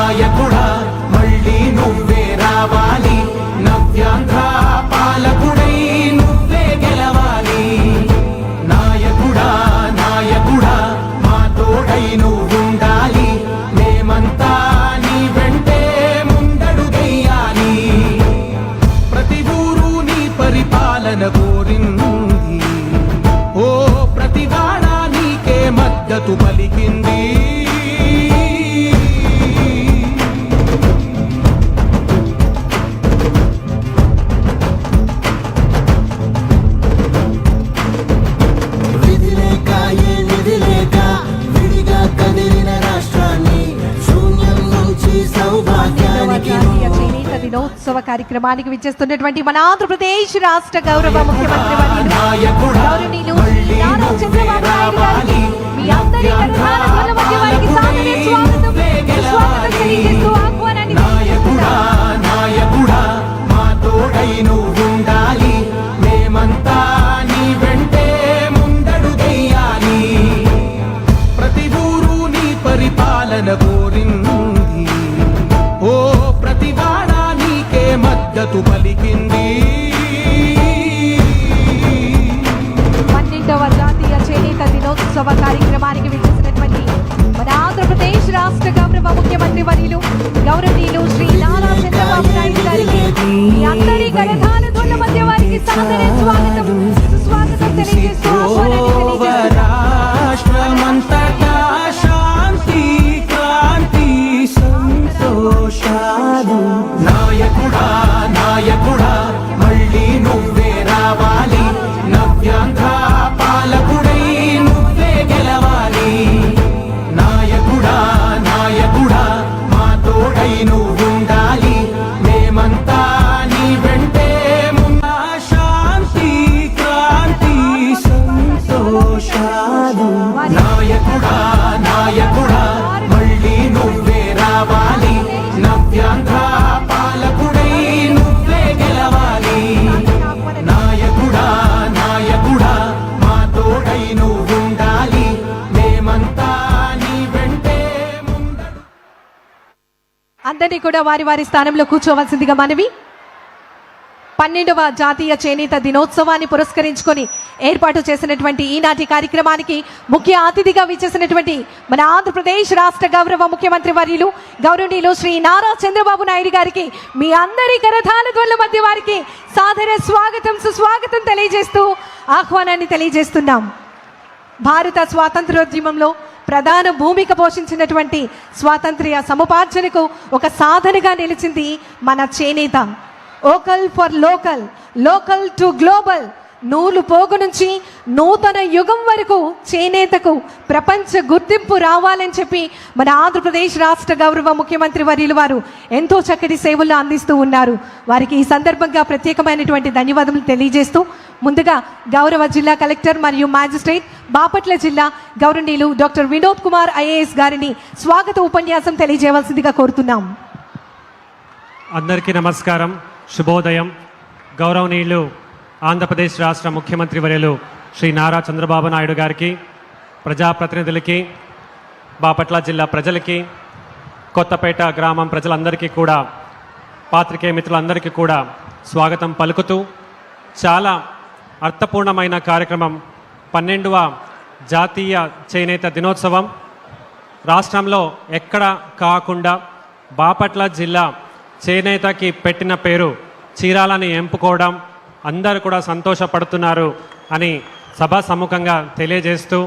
నాయకుడా మళ్ళీ నువ్వే రావాలి, నవ్యాంధ్ర పాలకుడై నువ్వే గెలవాలి. నాయకుడా నాయకుడా మా తోడై నువ్వుండాలి, మేమంతా నీ వెంటే ముందడుగెయ్యాలి. ప్రతి ఊరు నీ పరిపాలన కోరింది, ఓ ప్రతివాడ నీకే మద్దతు పలికింది. దినోత్సవ కార్యక్రమానికి విచ్చేస్తున్నటువంటి మన ఆంధ్రప్రదేశ్ రాష్ట్ర గౌరవ ముఖ్యమంత్రి గౌరవనీయులు నారా చంద్రబాబు నాయుడు గారికి మీ అందరి కరతాళ మధ్య వారికి సాదర స్వాగతం తెలియజేస్తూ ఆహ్వానాన్ని నాయకుడా మా తోడై నువ్వుండాలి, మేమంతా నీ వెంటే ముందడుగెయ్యాలి. ప్రతి ఊరు నీ పరిపాలన కోరింది, ఓ ప్రతివాడ నీకే మద్దతు పలికింది. 12వ జాతీయ చేనేత దినోత్సవ కార్యక్రమానికి విచ్చేసినటువంటి మన ఆంధ్రప్రదేశ్ రాష్ట్ర గౌరవ ముఖ్యమంత్రి వర్యులు గౌరవనీయులు శ్రీ నారా చంద్రబాబు నాయుడు గారికి మీ అందరి కరతాళ ధ్వనుల మధ్య వారికి సాదర స్వాగతం సుస్వాగతం తెలియజేస్తూ ఆహ్వానాన్ని తెలియజేస్తున్నాం. రాష్ట్రమంతటా శాంతి క్రాంతి సంతోషాలు. నాయకుడా నాయకుడా మళ్ళీ నువ్వే రావాలి, నవ్యాంధ్ర పాలకుడై నువ్వే గెలవాలి. నాయకుడా నాయకుడా మా తోడై నువ్వుండాలి, మేమంతా నీ వెంటే శాంతి క్రాంతి సంతోషాలు. నాయకుడా నాయకుడా మళ్ళీ నువ్వే రావాలి, నవ్యాంధ్ర పాలకుడై నువ్వే గెలవాలి. నాయకుడా నాయకుడా మా తోడై నువ్వుండాలి, మేమంతా నీ వెంటే ముందడు. అందరినీ కూడా వారి వారి స్థానంలో కూర్చోవలసిందిగా మనవి. 12వ జాతీయ చేనేత దినోత్సవాన్ని పురస్కరించుకొని ఏర్పాటు చేసినటువంటి ఈనాటి కార్యక్రమానికి ముఖ్య అతిథిగా విచ్చేసినటువంటి మన ఆంధ్రప్రదేశ్ రాష్ట్ర గౌరవ ముఖ్యమంత్రి వర్యులు గౌరవనీయులు శ్రీ నారా చంద్రబాబు నాయుడు గారికి మీ అందరి కరతాళ ధ్వనుల మధ్య వారికి సాదర స్వాగతం సుస్వాగతం తెలియజేస్తూ ఆహ్వానాన్ని తెలియజేస్తున్నాం. భారత స్వాతంత్రోద్యమంలో ప్రధాన భూమిక పోషించినటువంటి స్వాతంత్ర్య సముపార్జనకు ఒక సాధనగా నిలిచింది మన చేనేత. Vocal for local, local to global. నూలు పోగు నుంచి నూతన యుగం వరకు చేనేతకు ప్రపంచ గుర్తింపు రావాలని చెప్పి మన ఆంధ్రప్రదేశ్ రాష్ట్ర గౌరవ ముఖ్యమంత్రి వర్యులు వారు ఎంతో చక్కటి సేవలు అందిస్తూ ఉన్నారు. వారికి ఈ సందర్భంగా ప్రత్యేకమైనటువంటి ధన్యవాదములు తెలియజేస్తూ ముందుగా గౌరవ జిల్లా కలెక్టర్ మరియు మ్యాజిస్ట్రేట్ బాపట్ల జిల్లా గౌరవనీయులు డాక్టర్ వినోద్ కుమార్ ఐఏఎస్ గారిని స్వాగత ఉపన్యాసం తెలియజేయవలసిందిగా కోరుతున్నాం. అందరికీ నమస్కారం, శుభోదయం. గౌరవనీయులు ఆంధ్రప్రదేశ్ రాష్ట్ర ముఖ్యమంత్రి వర్యులు శ్రీ నారా చంద్రబాబు నాయుడు గారికి, ప్రజాప్రతినిధులకి, బాపట్ల జిల్లా ప్రజలకి, కొత్తపేట గ్రామం ప్రజలందరికీ కూడా, పాత్రికేయ మిత్రులందరికీ కూడా స్వాగతం పలుకుతూ చాలా అర్థపూర్ణమైన కార్యక్రమం 12వ జాతీయ చేనేత దినోత్సవం రాష్ట్రంలో ఎక్కడ కాకుండా బాపట్ల జిల్లా చేనేతకి పెట్టిన పేరు చీరాలని ఎంపుకోవడం అందరూ కూడా సంతోషపడుతున్నారు అని సభా సముఖంగా తెలియజేస్తూ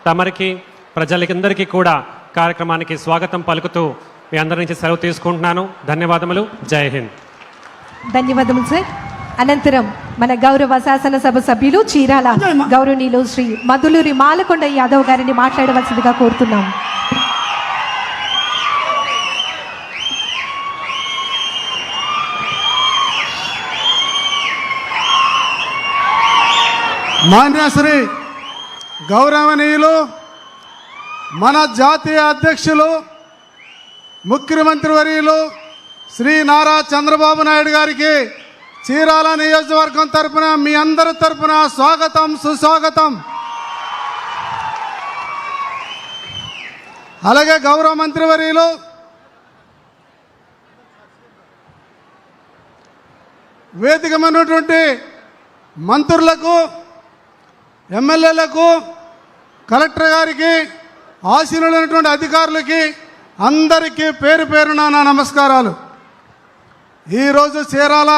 తమరికి ప్రజలకందరికీ కూడా కార్యక్రమానికి స్వాగతం పలుకుతూ మీ అందరి నుంచి సెలవు తీసుకుంటున్నాను. ధన్యవాదములు. జై హింద్. ధన్యవాదములు సార్. అనంతరం మన గౌరవ శాసనసభ సభ్యులు చీరాల గౌరవనీయులు శ్రీ మధులూరి మాలకొండ యాదవ్ గారిని మాట్లాడవలసిందిగా కోరుతున్నాం. మాన్యశ్రీ గౌరవనీయులు మన జాతీయ అధ్యక్షులు ముఖ్యమంత్రి వర్యులు శ్రీ నారా చంద్రబాబు నాయుడు గారికి చీరాల నియోజకవర్గం తరపున మీ అందరి తరపున స్వాగతం సుస్వాగతం. అలాగే గౌరవ మంత్రివర్యులు వేదికమైనటువంటి మంత్రులకు, ఎమ్మెల్యేలకు, కలెక్టర్ గారికి, ఆశీనులైనటువంటి అధికారులకి అందరికీ పేరు పేరున నా నమస్కారాలు. ఈరోజు చీరాల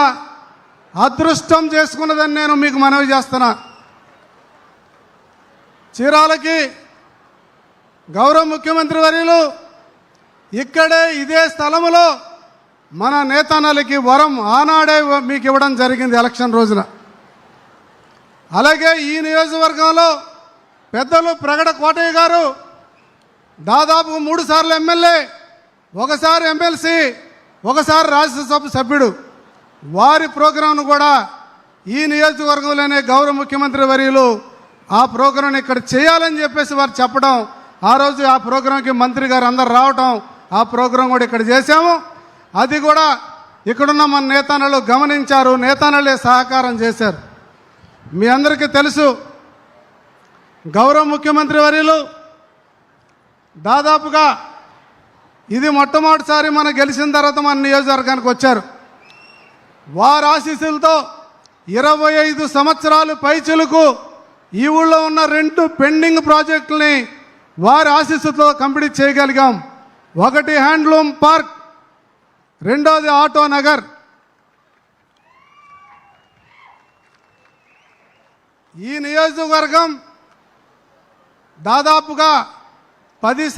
అదృష్టం చేసుకున్నదని నేను మీకు మనవి చేస్తున్నా. చీరాలకి గౌరవ ముఖ్యమంత్రి వర్యులు ఇక్కడే ఇదే స్థలములో మన నేతన్నలకి వరం ఆనాడే మీకు ఇవ్వడం జరిగింది ఎలక్షన్ రోజున. అలాగే ఈ నియోజకవర్గంలో పెద్దలు ప్రగడ కోటయ్య గారు దాదాపు 3 సార్లు ఎమ్మెల్యే, ఒకసారి ఎమ్మెల్సీ, ఒకసారి రాజ్యసభ సభ్యుడు. వారి ప్రోగ్రాంను కూడా ఈ నియోజకవర్గంలోనే గౌరవ ముఖ్యమంత్రి వర్యులు ఆ ప్రోగ్రాం ఇక్కడ చేయాలని చెప్పేసి వారు చెప్పడం, ఆ రోజు ఆ ప్రోగ్రాంకి మంత్రి గారు అందరు రావటం, ఆ ప్రోగ్రాం కూడా ఇక్కడ చేశాము. అది కూడా ఇక్కడున్న మన నేతన్నలు గమనించారు, నేతన్నలే సహకారం చేశారు. మీ అందరికీ తెలుసు, గౌరవ ముఖ్యమంత్రి వర్యులు దాదాపుగా ఇది మొట్టమొదటిసారి మనం గెలిచిన తర్వాత మన నియోజకవర్గానికి వచ్చారు. వారి ఆశీస్సులతో 25 సంవత్సరాలు పైచిలుకు ఈ ఊళ్ళో ఉన్న 2 పెండింగ్ ప్రాజెక్టులని వారి ఆశీస్సులతో కంప్లీట్ చేయగలిగాం. ఒకటి హ్యాండ్లూమ్ పార్క్, రెండోది ఆటో నగర్. ఈ నియోజకవర్గం దాదాపుగా 10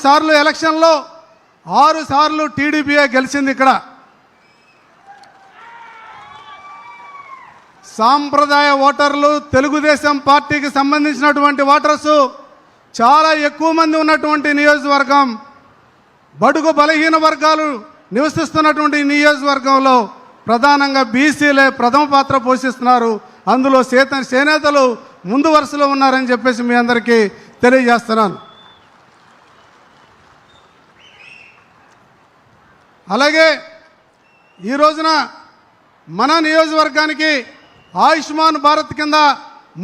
సార్లు ఎలక్షన్లో 6 సార్లు టీడీపీయే గెలిచింది. ఇక్కడ సాంప్రదాయ ఓటర్లు, తెలుగుదేశం పార్టీకి సంబంధించినటువంటి ఓటర్సు చాలా ఎక్కువ మంది ఉన్నటువంటి నియోజకవర్గం. బడుగు బలహీన వర్గాలు నివసిస్తున్నటువంటి నియోజకవర్గంలో ప్రధానంగా బీసీలే ప్రథమ పాత్ర పోషిస్తున్నారు. అందులో చేనేతలు ముందు వరుసలో ఉన్నారని చెప్పేసి మీ అందరికీ తెలియజేస్తున్నాను. అలాగే ఈ రోజున మన నియోజకవర్గానికి ఆయుష్మాన్ భారత్ కింద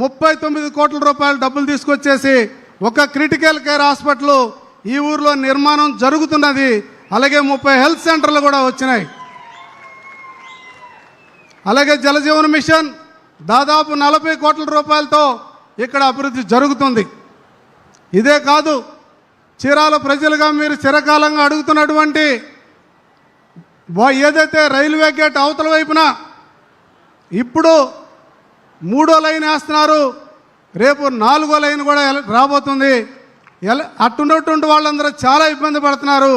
39 కోట్ల రూపాయల డబ్బులు తీసుకొచ్చేసి ఒక క్రిటికల్ కేర్ హాస్పిటల్ ఈ ఊరిలో నిర్మాణం జరుగుతున్నది. అలాగే 30 హెల్త్ సెంటర్లు కూడా వచ్చినాయి. అలాగే జలజీవన మిషన్ దాదాపు 40 కోట్ల రూపాయలతో ఇక్కడ అభివృద్ధి జరుగుతుంది. ఇదే కాదు, చీరాల ప్రజలుగా మీరు చిరకాలంగా అడుగుతున్నటువంటి ఏదైతే రైల్వే గేట్ అవతల వైపున ఇప్పుడు 3వ లైన్ వేస్తున్నారు, రేపు 4వ లైన్ కూడా రాబోతుంది. అట్టున్నటువంటి వాళ్ళందరూ చాలా ఇబ్బంది పడుతున్నారు.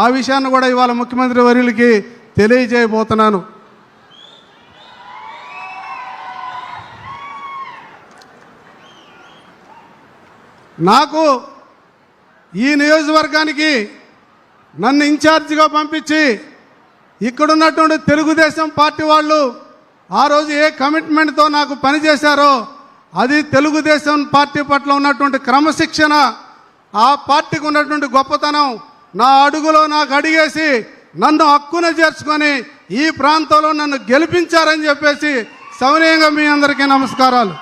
ఆ విషయాన్ని కూడా ఇవాళ ముఖ్యమంత్రి వర్యులకి తెలియజేయబోతున్నాను. నాకు ఈ నియోజకవర్గానికి నన్ను ఇన్ఛార్జిగా పంపించి ఇక్కడున్నటువంటి తెలుగుదేశం పార్టీ వాళ్ళు ఆ రోజు ఏ కమిట్మెంట్తో నాకు పనిచేశారో అది తెలుగుదేశం పార్టీ పట్ల ఉన్నటువంటి క్రమశిక్షణ, ఆ పార్టీకి ఉన్నటువంటి గొప్పతనం నా అడుగులో నాకు అడిగేసి నన్ను హక్కున చేర్చుకొని ఈ ప్రాంతంలో నన్ను గెలిపించారని చెప్పేసి సవినయంగా మీ అందరికీ నమస్కారాలు.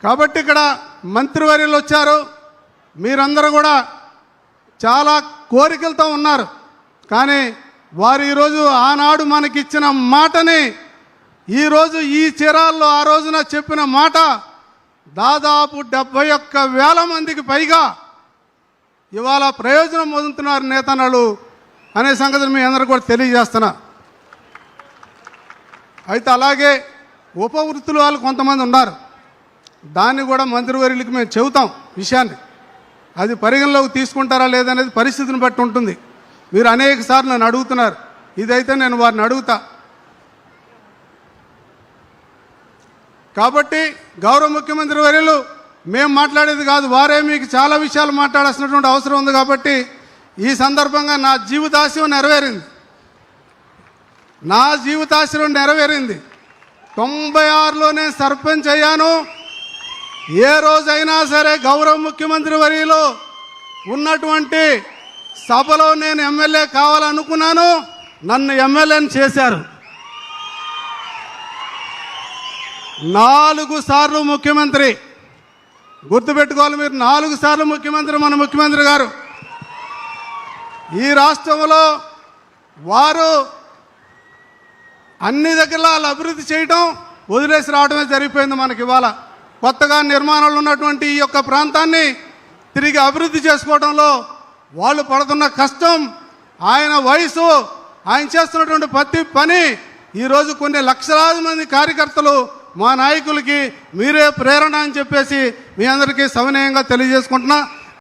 కాబట్టి ఇక్కడ మంత్రివర్యులు వచ్చారు, మీరందరూ కూడా చాలా కోరికలతో ఉన్నారు. కానీ వారు ఈరోజు ఆనాడు మనకిచ్చిన మాటని ఈరోజు ఈ చీరాల్లో ఆ రోజున చెప్పిన మాట దాదాపు 71,000 మందికి పైగా ఇవాళ ప్రయోజనం పొందుతున్నారు నేతన్నలు అనే సంగతిని మీ అందరూ కూడా తెలియజేస్తున్నా. అయితే అలాగే ఉపవృత్తులు వాళ్ళు కొంతమంది ఉన్నారు, దాన్ని కూడా మంత్రివర్యులకి మేము చెబుతాం విషయాన్ని. అది పరిగణలోకి తీసుకుంటారా లేదనేది పరిస్థితిని బట్టి ఉంటుంది. మీరు అనేక సార్లు నన్ను అడుగుతున్నారు, ఇదైతే నేను వారిని అడుగుతా. కాబట్టి గౌరవ ముఖ్యమంత్రి వర్యులు మేము మాట్లాడేది కాదు, వారే మీకు చాలా విషయాలు మాట్లాడాల్సినటువంటి అవసరం ఉంది. కాబట్టి ఈ సందర్భంగా నా జీవితాశయం నెరవేరింది. 96లోనే సర్పంచ్ అయ్యాను. ఏ రోజైనా సరే గౌరవ ముఖ్యమంత్రి వర్యులు ఉన్నటువంటి సభలో నేను ఎమ్మెల్యే కావాలనుకున్నాను, నన్ను ఎమ్మెల్యేని చేశారు. 4 సార్లు ముఖ్యమంత్రి, గుర్తుపెట్టుకోవాలి మీరు, 4 సార్లు ముఖ్యమంత్రి మన ముఖ్యమంత్రి గారు. ఈ రాష్ట్రంలో వారు అన్ని దగ్గర అభివృద్ధి చేయటం వదిలేసి రావడమే జరిగిపోయింది. మనకి ఇవాళ కొత్తగా నిర్మాణాలు ఉన్నటువంటి ఈ యొక్క ప్రాంతాన్ని తిరిగి అభివృద్ధి చేసుకోవడంలో వాళ్ళు పడుతున్న కష్టం, ఆయన వయసు, ఆయన చేస్తున్నటువంటి ప్రతి పని ఈరోజు కొన్ని లక్షలాది మంది కార్యకర్తలు మా నాయకులకి మీరే ప్రేరణ అని చెప్పేసి మీ అందరికీ సవినయంగా తెలియజేసుకుంటున్నా.